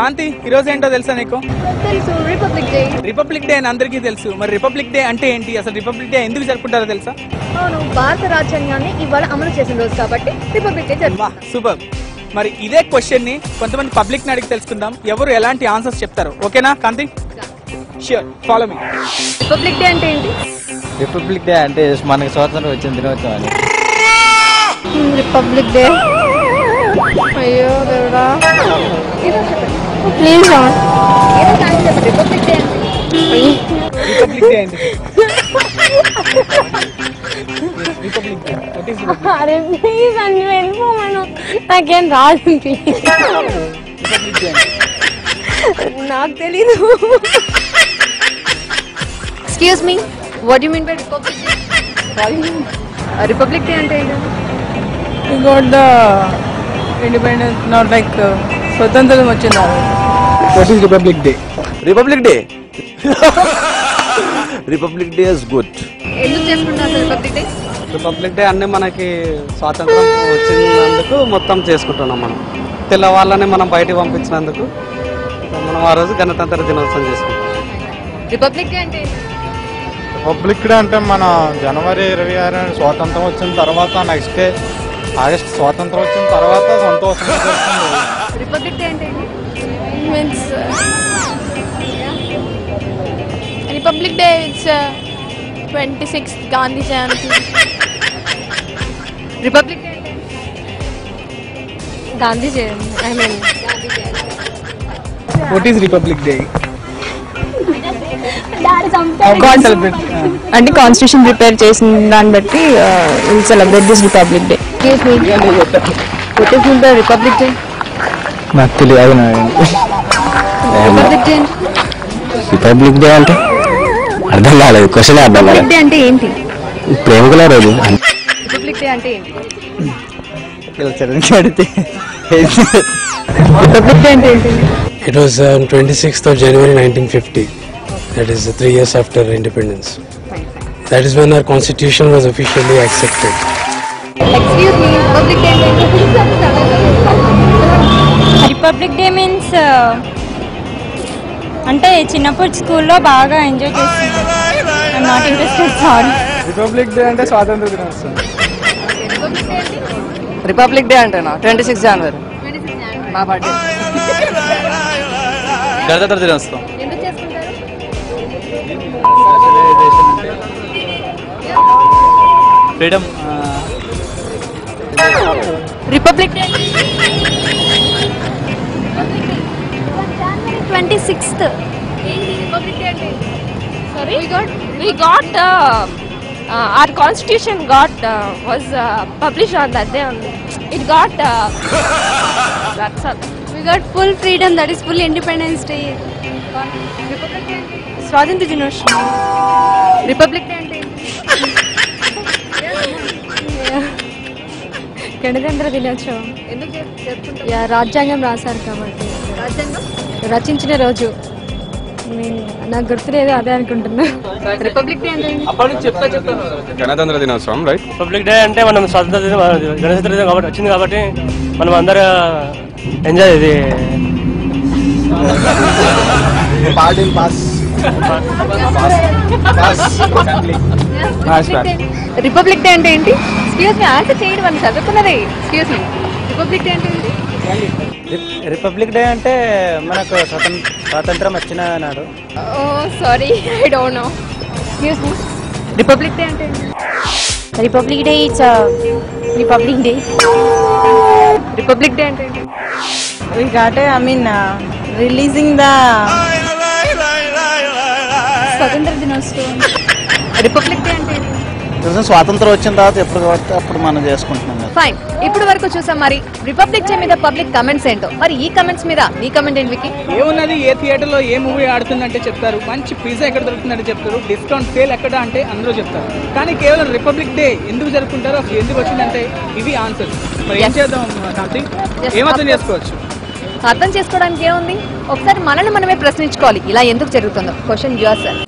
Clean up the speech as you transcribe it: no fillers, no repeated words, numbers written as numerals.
కాంతి ఈ రోజు ఏంటో తెలుసా నీకు? తెలుసు, రిపబ్లిక్ డే. రిపబ్లిక్ డే అని అందరికీ తెలుసు. మరి రిపబ్లిక్ డే అంటే ఏంటి, అసలు రిపబ్లిక్ డే ఎందుకు జరుపుకుంటారో తెలుసా? అవును, భారత రాజ్యాంగాన్ని ఇవాళ అమలు చేసిన రోజు కాబట్టి రిపబ్లిక్ డే జరుపుకుంటాం. సూపర్. మరి ఇదే క్వశ్చన్ ని కొంతమంది పబ్లిక్ ని అడిగి తెలుసుకుందాం, ఎవరు ఎలాంటి ఆన్సర్స్ చెప్తారు. ఓకేనా Kanti? Sure, follow me. Republic Day అంటే ఏంటి? రిపబ్లిక్ డే అంటే మనకి స్వాతంత్రం వచ్చిన దినోత్సవం అని. రిపబ్లిక్ డే, అయ్యో దేవుడా, please Republic Day Republic Day ఏంటి? Republic Day what is republic? అరే ప్లీజ్ అని వెళ్ళిపోమను, నాకేం రాదు. రిపబ్లిక్ డే నాకు తెలీదు. Excuse me, what you mean by Republic Day? Republic Day అంటే ఏంటి? We got the independence, not like స్వతంత్రం వచ్చింది. What is Republic Day? Republic Day Republic day is good. ఎందుకు చేసుకుంటారు రిపబ్లిక్ డే? రిపబ్లిక్ డే అన్నీ మనకి స్వాతంత్రం వచ్చినందుకు మొత్తం చేసుకుంటున్నాం. మనం తెల్లవాళ్ళని మనం బయటికి పంపించినందుకు మనం ఆ రోజు గణతంత్ర దినోత్సవం చేసుకుంటాం. రిపబ్లిక్ డే అంటే రిపబ్లిక్ డే అంటే మన జనవరి 26 స్వాతంత్రం వచ్చిన తర్వాత నెక్స్ట్ డే ఆగస్ట్ స్వాతంత్రం వచ్చిన తర్వాత సంతోషంగా చేస్తుంది. రిపబ్లిక్ డే అంటే means Republic Day, it's 26th Gandhi Jayanti. Republic Day అంటే Gandhi Jayanti. I mean what is Republic Day? అంటే కాన్స్టిట్యూషన్ ప్రిపేర్ చేసిన దాన్ని బట్టి will celebrate this Republic Day. What is the Republic Day? నాకు తెలియదు. రిపబ్లిక్ డే రిపబ్లిక్ డే అంటే అర్థం కాలేదు, క్వశ్చన్ అర్థం కాలేదు. డే అంటే ఏంటి? ప్రేమికుల రోజు. రిపబ్లిక్ డే అంటే ఏంటి? అడితే రిపబ్లిక్ డే అంటే ఏంటి? It was on 26th of January 1950. That is 3 years after independence. That is when our constitution was officially accepted. Excuse me, Republic Day అంటే ఏంటి? రిపబ్లిక్ డే మీన్స్ అంటే చిన్నప్పుడు స్కూల్లో బాగా ఎంజాయ్ చేస్తున్నాను. I'm not interested, sorry. Republic Day అంటే స్వాతంత్ర దినోత్సవం. రిపబ్లిక్ డే అంటేనా 26 జనవరి నా బర్త్డే. గణతంత్ర దినోత్సవం. ఎందుకు చేసుకుంటారు? Freedom. Republic day 26th. Republic Day అంటే Sorry? We got our constitution was published on that day only. It got that's all. we got full freedom, that is full independence day. Republic Day అంటే స్వాతంత్ర దినోత్సవం. Republic Day అంటే గణతంత్ర దినోత్సవం. ఎందుకు జరుపుకుంటారు? రాజ్యాంగం రాశారు కాబట్టి. రాజ్యాంగం రచించిన రోజు నాకు గుర్తులేదు, అదే అనుకుంటున్నా. రిపబ్లిక్ డే అంటే గణతంత్ర దినోత్సవం, రైట్? రిపబ్లిక్ డే అంటే మనం స్వాతంత్ర దినం, గణతంత్ర దినం కాబట్టి వచ్చింది కాబట్టి మనం అందరూ ఎంజాయ్ ఇది రిపబ్లిక్ డే అంటే ఏంటి? ఎక్స్క్యూజ్ మీ, ఆన్సర్ చేయండి, మనం చదువుకున్నదే. ఎక్స్క్యూజ్ మీ, రిపబ్లిక్ డే అంటే ఏంటి? రిపబ్లిక్ డే అంటే మనకు స్వాతంత్రం వచ్చిన నాడు. Oh sorry, I don't know. Excuse me, Republic Day అంటే ఏంటి? Republic Day it's Republic Day. Republic Day అంటే ఏంటి? We got I mean releasing the స్వతంత్ర దినోత్సవం. రిపబ్లిక్ డే అంటే ఏంటి? స్వాతంత్రం వచ్చిన తర్వాత ఎప్పుడు కాబట్టి అప్పుడు మనం చేసుకుంటున్నాం. ఫైన్, ఇప్పుడు వరకు చూసాం. మరి రిపబ్లిక్ డే మీద పబ్లిక్ కమెంట్స్ ఏంటో, మరి ఈ కమెంట్స్ మీద నీ కమెంట్ ఏంటి వికీ? ఏమున్నది, ఏ థియేటర్లో ఏ మూవీ ఆడుతుందంటే చెప్తారు, మంచి పిజ్జా ఎక్కడ దొరుకుతుందంటే చెప్తారు, డిస్కౌంట్ సేల్ ఎక్కడ అంటే అందరూ చెప్తారు. కానీ కేవలం రిపబ్లిక్ డే ఎందుకు జరుపుకుంటారో, అసలు ఎందుకు వచ్చిందంటే ఇవి ఆన్సర్. మరి ఏం చేద్దాం కాంతి? ఏమర్థం చేసుకోవచ్చు? అర్థం చేసుకోవడానికి ఏముంది, ఒకసారి మనల్ని మనమే ప్రశ్నించుకోవాలి, ఇలా ఎందుకు జరుగుతుందో. Question your self.